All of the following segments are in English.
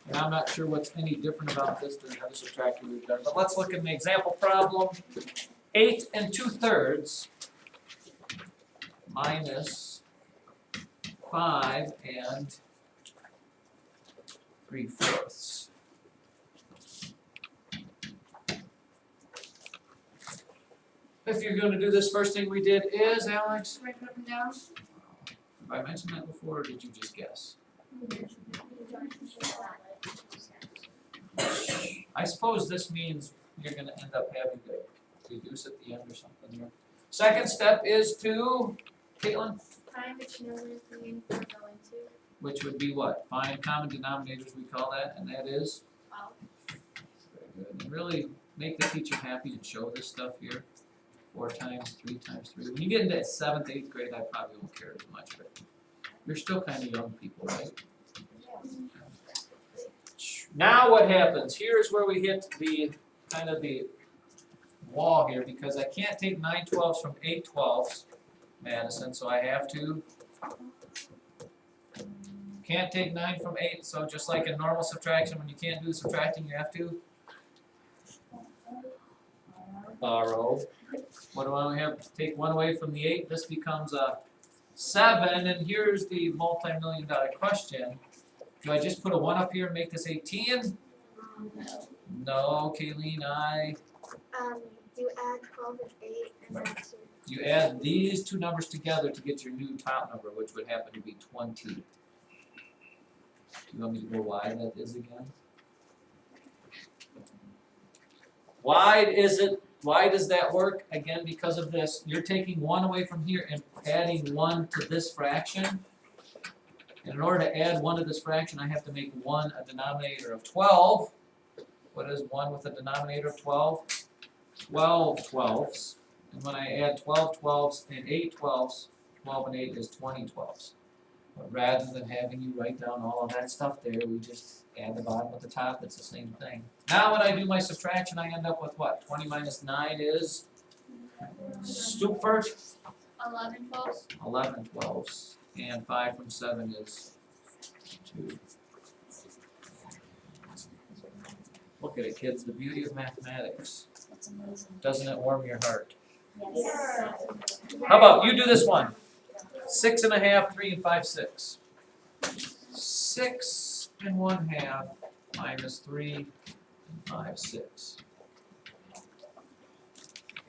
And I'm not sure what's any different about this than the other subtraction we've done, but let's look at an example problem. 8 2/3 minus 5 3/4. If you're going to do this, first thing we did is, Alex, Write them down. have I mentioned that before, or did you just guess? I suppose this means you're going to end up having to reduce at the end or something here. Second step is to, Caitlin, Find which numbers the mean we're going to. which would be what? Find common denominators, we call that, and that is? 12. Very good. And really make the teacher happy and show this stuff here. 4 times 3 times 3. When you get into 7th, 8th grade, I probably won't care as much, but you're still kind of young people, right? Now what happens? Here's where we hit the kind of the wall here, because I can't take 9/12 from 8/12, Madison, so I have to. Can't take 9 from 8, so just like in normal subtraction, when you can't do the subtracting, you have to borrow. What do I have? Take 1 away from the 8, this becomes a 7, and here's the multi-million-dollar question. Do I just put a 1 up here and make this 18? No, Kayleen, You add 12 and 8 and then 2. you add these two numbers together to get your new top number, which would happen to be 20. Do you want me to go why that is again? Why does that work? Again, because of this. You're taking 1 away from here and adding 1 to this fraction. And in order to add 1 to this fraction, I have to make 1 a denominator of 12. What is 1 with a denominator of 12? 12 12s. And when I add 12 12s and 8 12s, 12 and 8 is 20 12s. But rather than having you write down all of that stuff there, we just add the bottom with the top, it's the same thing. Now when I do my subtraction, I end up with what? 20 minus 9 is, Stupford? 11 12. 11 12s. And 5 from 7 is 2. Look at it, kids, the beauty of mathematics. Doesn't it warm your heart? Yes. How about you do this one? 6 1/2, 3 5/6. 6 1/2 minus 3 5/6.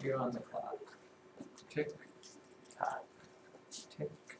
You're on the clock. Tick tock. Tick tock.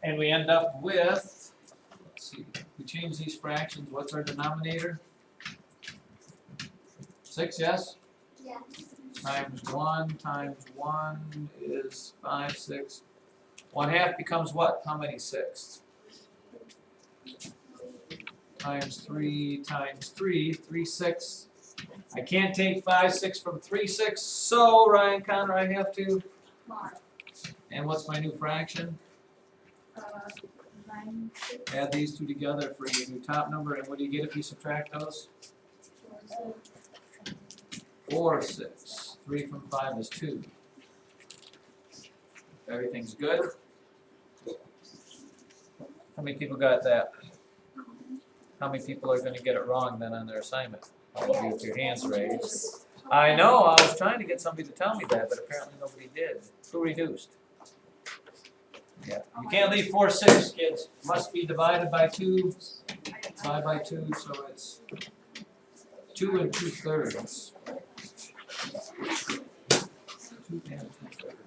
And we end up with, let's see, we change these fractions, what's our denominator? 6, yes? Yes. Times 1 is 5 6. 1/2 becomes what? How many sixths? Times 3 times 3, 3 6. I can't take 5 6 from 3 6, so Ryan Connor, I have to. And what's my new fraction? 9 6. Add these two together for your new top number, and what do you get if you subtract those? 4 6. 3 from 5 is 2. Everything's good? How many people got that? How many people are going to get it wrong then on their assignment? All of you with your hands raised. I know, I was trying to get somebody to tell me that, but apparently nobody did. Who reduced? Yeah, you can't leave 4 6, kids. Must be divided by 2. Divide by 2, so it's 2 2/3. 2 and 2/3.